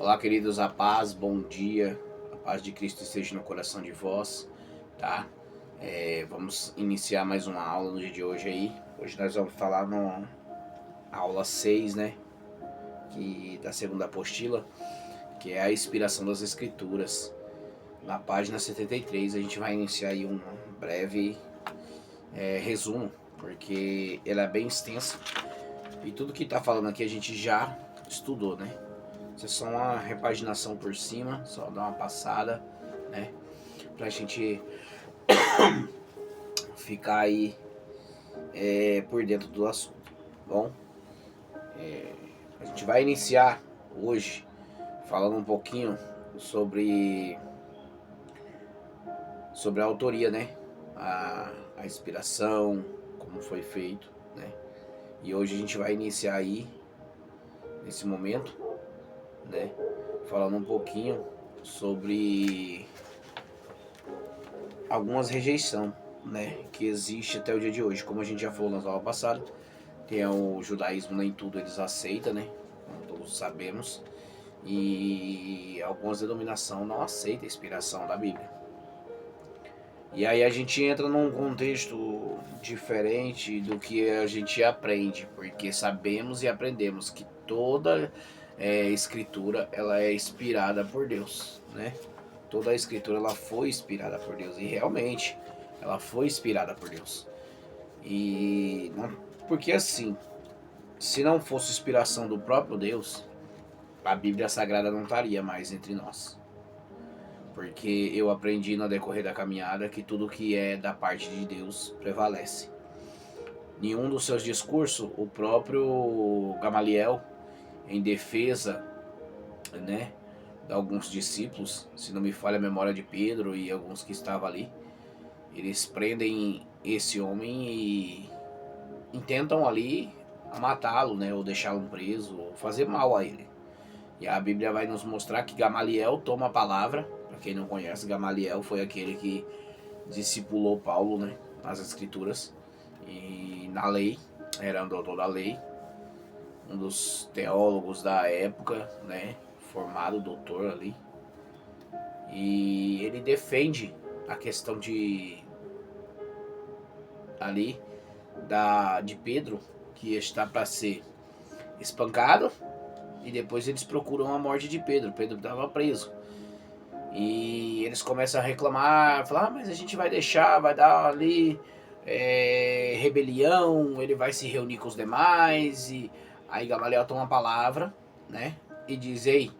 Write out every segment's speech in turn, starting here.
Olá, queridos, a paz, bom dia, a paz de Cristo esteja no coração de vós, tá? Vamos iniciar mais uma aula no dia de hoje aí. Hoje nós vamos falar na aula 6, né? Da segunda apostila, que é a inspiração das Escrituras. Na página 73 a gente vai iniciar aí um breve resumo, porque ela é bem extensa e tudo que tá falando aqui a gente já estudou, né? Isso é só uma repaginação por cima, só dar uma passada, né? Pra gente ficar aí por dentro do assunto. Bom, a gente vai iniciar hoje falando um pouquinho sobre a autoria, né? A inspiração, como foi feito, né? E hoje a gente vai iniciar aí, nesse momento, né? Falando um pouquinho sobre algumas rejeição, né, que existe até o dia de hoje. Como a gente já falou nas aulas passadas, tem o judaísmo, nem tudo eles aceitam, né, como todos sabemos, e algumas denominações não aceitam a inspiração da Bíblia. E aí a gente entra num contexto diferente do que a gente aprende, porque sabemos e aprendemos que toda escritura ela é inspirada por Deus, né? Toda a escritura ela foi inspirada por Deus, e realmente ela foi inspirada por Deus. E não, porque assim, se não fosse inspiração do próprio Deus, a Bíblia Sagrada não estaria mais entre nós. Porque eu aprendi no decorrer da caminhada que tudo que é da parte de Deus prevalece. Nenhum dos seus discursos, o próprio Gamaliel, em defesa, né, de alguns discípulos, se não me falha a memória de Pedro e alguns que estavam ali, eles prendem esse homem e intentam ali matá-lo, né, ou deixá-lo preso, ou fazer mal a ele. E a Bíblia vai nos mostrar que Gamaliel toma a palavra. Para quem não conhece, Gamaliel foi aquele que discipulou Paulo, né, nas escrituras e na lei, era um doutor da lei, um dos teólogos da época, né, formado doutor ali. E ele defende a questão de ali de Pedro, que está para ser espancado, e depois eles procuram a morte de Pedro. Pedro estava preso. E eles começam a reclamar, falar, mas a gente vai deixar, vai dar ali rebelião, ele vai se reunir com os demais. E aí Gamaliel toma a palavra, né? E diz, ei,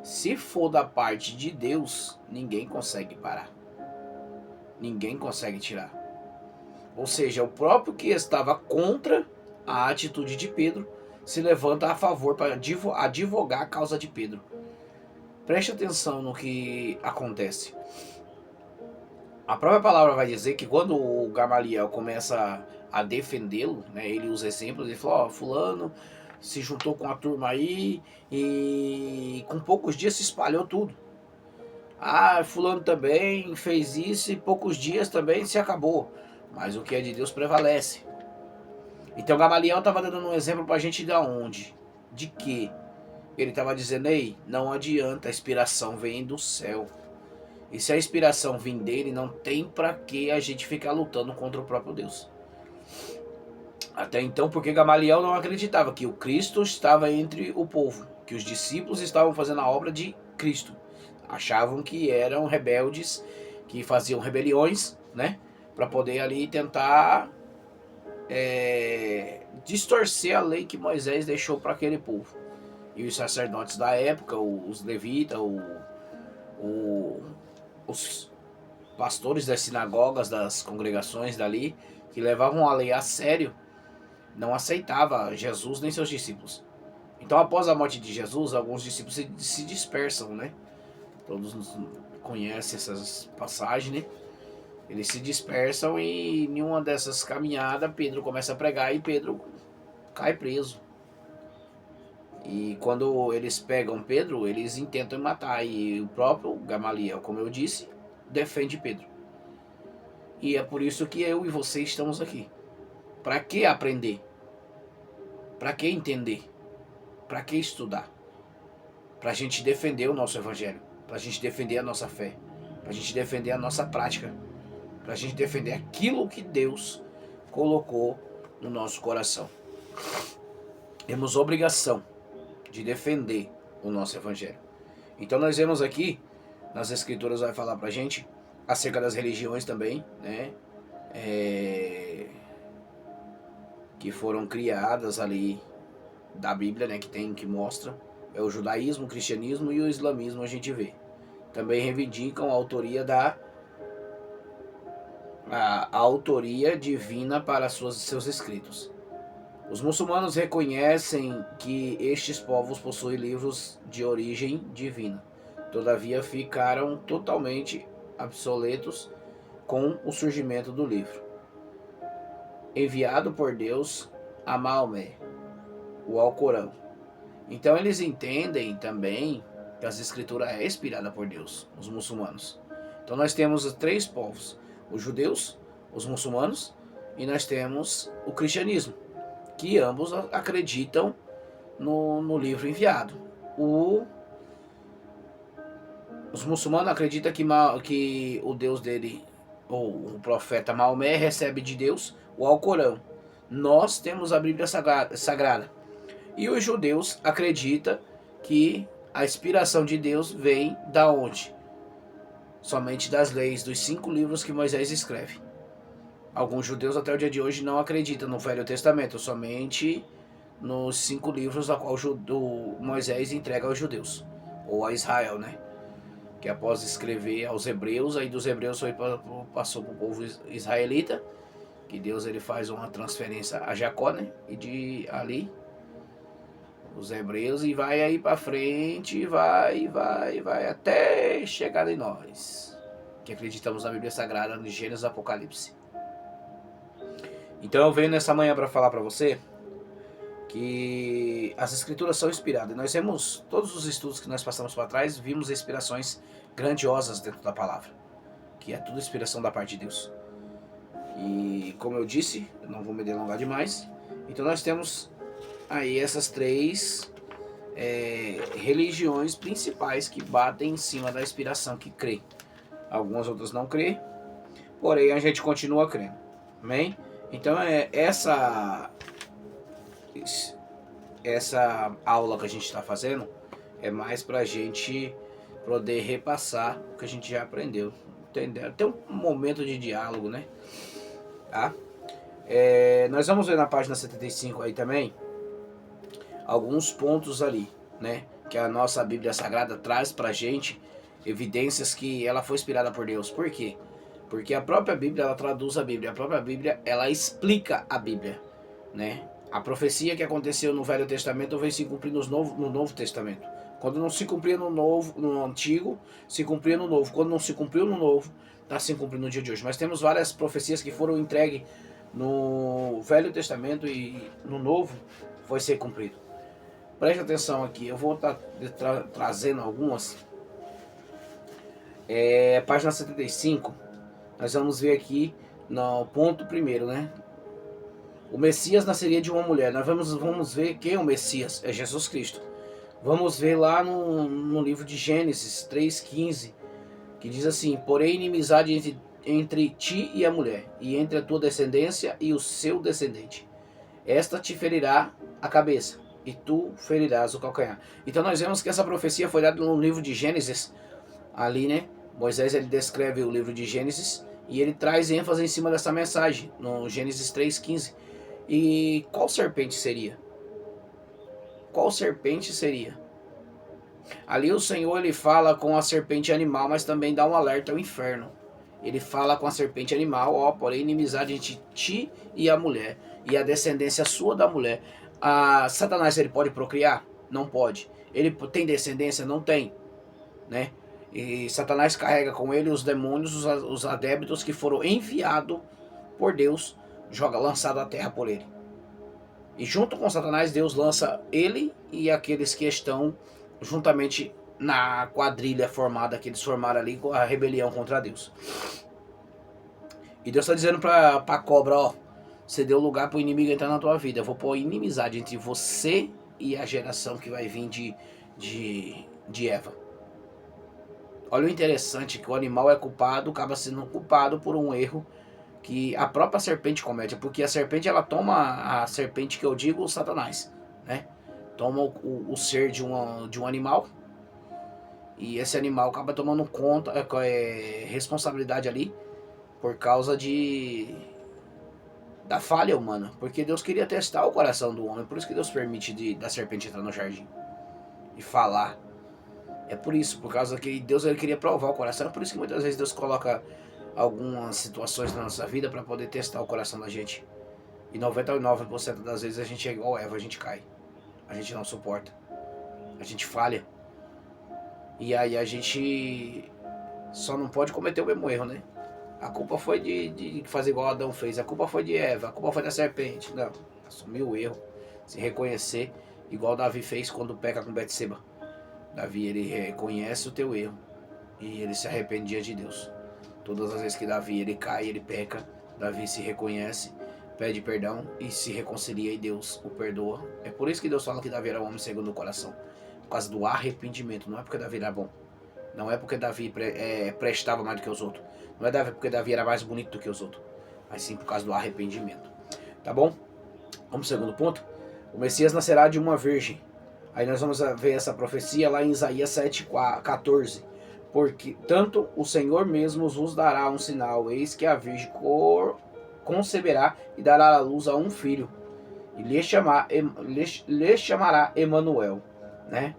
se for da parte de Deus, ninguém consegue parar. Ninguém consegue tirar. Ou seja, o próprio que estava contra a atitude de Pedro se levanta a favor para advogar a causa de Pedro. Preste atenção no que acontece. A própria palavra vai dizer que quando o Gamaliel começa a defendê-lo, né, ele usa exemplos, ele fala, fulano se juntou com a turma aí e com poucos dias se espalhou tudo. Fulano também fez isso e poucos dias também se acabou. Mas o que é de Deus prevalece. Então Gamaliel estava dando um exemplo para a gente de onde? De que? Ele estava dizendo, ei, não adianta, a inspiração vem do céu. E se a inspiração vir dele, não tem para que a gente ficar lutando contra o próprio Deus. Até então, porque Gamaliel não acreditava que o Cristo estava entre o povo, que os discípulos estavam fazendo a obra de Cristo. Achavam que eram rebeldes, que faziam rebeliões, né? Para poder ali tentar distorcer a lei que Moisés deixou para aquele povo. E os sacerdotes da época, os levitas, os pastores das sinagogas, das congregações dali, que levavam a lei a sério, não aceitava Jesus nem seus discípulos. Então, após a morte de Jesus, alguns discípulos se dispersam, né? Todos conhecem essas passagens, né? Eles se dispersam e em uma dessas caminhadas, Pedro começa a pregar e Pedro cai preso. E quando eles pegam Pedro, eles intentam matar. E o próprio Gamaliel, como eu disse, defende Pedro. E é por isso que eu e você estamos aqui. Para que aprender? Para que entender? Para que estudar? para a gente defender o nosso evangelho, para a gente defender a nossa fé, para a gente defender a nossa prática, para a gente defender aquilo que Deus colocou no nosso coração. Temos obrigação de defender o nosso evangelho. Então nós vemos aqui, nas escrituras vai falar pra gente, acerca das religiões também, né? Que foram criadas ali da Bíblia, né? Que mostra, é o judaísmo, o cristianismo e o islamismo a gente vê. Também reivindicam a autoria divina para seus escritos. Os muçulmanos reconhecem que estes povos possuem livros de origem divina. Todavia ficaram totalmente obsoletos com o surgimento do livro enviado por Deus a Maomé, o Alcorão. Então eles entendem também que as escrituras é inspirada por Deus, os muçulmanos. Então nós temos 3 povos, os judeus, os muçulmanos e nós temos o cristianismo, que ambos acreditam no livro enviado. Os muçulmanos acreditam que o Deus dele, ou o profeta Maomé, recebe de Deus o Alcorão. Nós temos a Bíblia Sagrada. E os judeus acreditam que a inspiração de Deus vem da onde? Somente das leis, dos 5 livros que Moisés escreve. Alguns judeus até o dia de hoje não acreditam no Velho Testamento, somente nos 5 livros a qual Moisés entrega aos judeus, ou a Israel, né? Que após escrever aos hebreus, aí dos hebreus passou para o povo israelita, que Deus ele faz uma transferência a Jacó, né? E de ali, os hebreus, e vai aí para frente, vai até chegar em nós, que acreditamos na Bíblia Sagrada, de Gênesis e Apocalipse. Então eu venho nessa manhã para falar para você que as escrituras são inspiradas. Nós vemos, todos os estudos que nós passamos para trás, vimos inspirações grandiosas dentro da palavra, que é tudo inspiração da parte de Deus. E como eu disse, eu não vou me delongar demais, então nós temos aí essas 3 religiões principais que batem em cima da inspiração, que crê. Algumas outras não crê, porém a gente continua crendo. Amém? Então essa aula que a gente está fazendo é mais para a gente poder repassar o que a gente já aprendeu. Entendeu? Tem um momento de diálogo, né? Tá? Nós vamos ver na página 75 aí também alguns pontos ali, né? Que a nossa Bíblia Sagrada traz pra gente evidências que ela foi inspirada por Deus. Por quê? Porque a própria Bíblia, ela traduz a Bíblia. A própria Bíblia, ela explica a Bíblia, né? A profecia que aconteceu no Velho Testamento veio se cumprir no Novo Testamento. Quando não se cumpria no Antigo, se cumpria no Novo. Quando não se cumpriu no Novo, está se cumprindo no dia de hoje. Mas temos várias profecias que foram entregues no Velho Testamento e no Novo foi ser cumprido. Preste atenção aqui, eu vou estar trazendo algumas. Página 75, nós vamos ver aqui no ponto primeiro, né? O Messias nasceria de uma mulher. Nós vamos ver quem é o Messias, é Jesus Cristo. Vamos ver lá no livro de Gênesis 3,15, que diz assim: porém inimizade entre ti e a mulher, e entre a tua descendência e o seu descendente. Esta te ferirá a cabeça, e tu ferirás o calcanhar. Então nós vemos que essa profecia foi dada no livro de Gênesis, ali, né? Moisés ele descreve o livro de Gênesis e ele traz ênfase em cima dessa mensagem, no Gênesis 3,15. E qual serpente seria? Qual serpente seria? Ali o Senhor ele fala com a serpente animal, mas também dá um alerta ao inferno. Ele fala com a serpente animal, porém inimizade entre ti e a mulher, e a descendência sua da mulher. Satanás ele pode procriar? Não pode. Ele tem descendência? Não tem, né? E Satanás carrega com ele os demônios, os adébitos que foram enviados por Deus, lançado à terra por ele. E junto com Satanás, Deus lança ele e aqueles que estão juntamente na quadrilha formada, que eles formaram ali com a rebelião contra Deus. E Deus está dizendo para a cobra, ó, você deu lugar para o inimigo entrar na tua vida. Eu vou pôr inimizade entre você e a geração que vai vir de Eva. Olha o interessante, que o animal é culpado, acaba sendo culpado por um erro que a própria serpente comete, porque a serpente, ela toma, a serpente que eu digo, o Satanás, né? Toma o ser de um animal, e esse animal acaba tomando conta, responsabilidade ali, por causa da falha humana, porque Deus queria testar o coração do homem, por isso que Deus permite da serpente entrar no jardim e falar. É por isso, por causa que Deus, ele queria provar o coração. É por isso que muitas vezes Deus coloca algumas situações na nossa vida para poder testar o coração da gente. E 99% das vezes a gente é igual Eva, a gente cai. A gente não suporta. A gente falha. E aí a gente só não pode cometer o mesmo erro, né? A culpa foi de fazer igual Adão fez. A culpa foi de Eva. A culpa foi da serpente. Não. Assumir o erro. Se reconhecer. Igual Davi fez quando peca com Betseba. Davi, ele reconhece o teu erro e ele se arrepende diante de Deus. Todas as vezes que Davi, ele cai, ele peca, Davi se reconhece, pede perdão e se reconcilia e Deus o perdoa. É por isso que Deus fala que Davi era um homem segundo o coração. Por causa do arrependimento. Não é porque Davi era bom. Não é porque Davi prestava mais do que os outros. Não é porque Davi era mais bonito do que os outros. Mas sim por causa do arrependimento. Tá bom? Vamos pro segundo ponto. O Messias nascerá de uma virgem. Aí nós vamos ver essa profecia lá em Isaías 7,14. Porque tanto o Senhor mesmo vos dará um sinal, eis que a virgem conceberá e dará à luz a um filho, e lhe chamará Emanuel, né?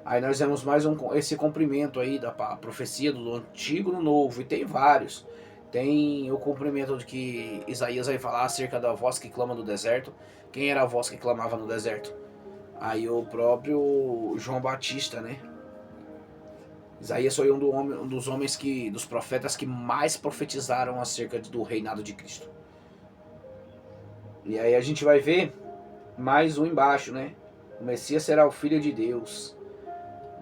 Aí nós vemos mais esse cumprimento aí da profecia do Antigo no Novo, e tem vários. Tem o cumprimento de que Isaías vai falar acerca da voz que clama no deserto. Quem era a voz que clamava no deserto? Aí o próprio João Batista, né? Isaías foi um dos homens dos profetas que mais profetizaram acerca do reinado de Cristo. E aí a gente vai ver mais um embaixo, né? O Messias será o Filho de Deus.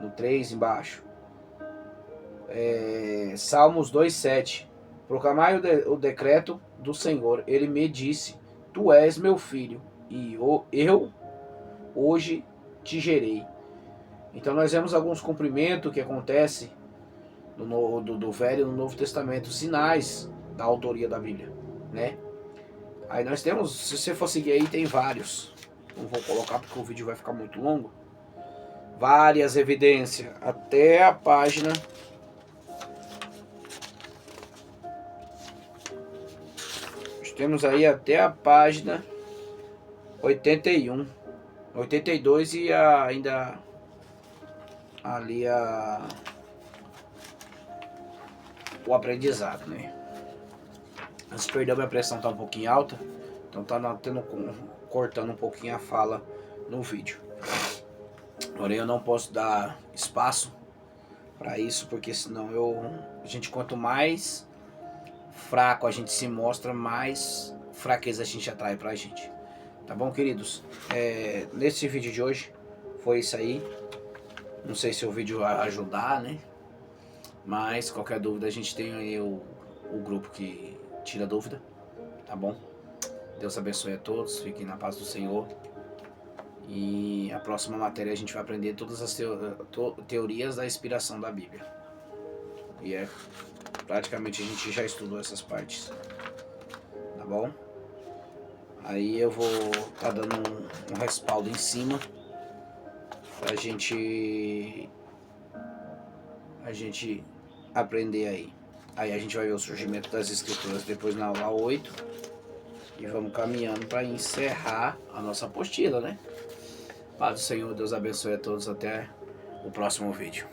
No 3 embaixo. Salmos 2,7. Proclamai o decreto do Senhor. Ele me disse: Tu és meu filho, e eu hoje te gerei. Então nós vemos alguns cumprimentos que acontecem do Velho e no Novo Testamento, sinais da autoria da Bíblia, né? Aí nós temos, se você for seguir aí, tem vários. Não vou colocar porque o vídeo vai ficar muito longo. Várias evidências, até a página... Nós temos aí até a página 81, 82 e ainda ali o aprendizado, né? Mas perdão, minha pressão tá um pouquinho alta, então tá cortando um pouquinho a fala no vídeo. Porém eu não posso dar espaço para isso, porque senão a gente, quanto mais fraco a gente se mostra, mais fraqueza a gente atrai pra gente. Tá bom, queridos? Nesse vídeo de hoje foi isso aí. Não sei se o vídeo vai ajudar, né? Mas qualquer dúvida a gente tem aí o grupo que tira dúvida. Tá bom? Deus abençoe a todos. Fiquem na paz do Senhor. E a próxima matéria a gente vai aprender todas as teorias da inspiração da Bíblia. E praticamente a gente já estudou essas partes. Tá bom? Aí eu vou estar dando um respaldo em cima pra gente aprender aí. Aí a gente vai ver o surgimento das escrituras depois na aula 8. E vamos caminhando para encerrar a nossa apostila, né? Paz do Senhor, Deus abençoe a todos. Até o próximo vídeo.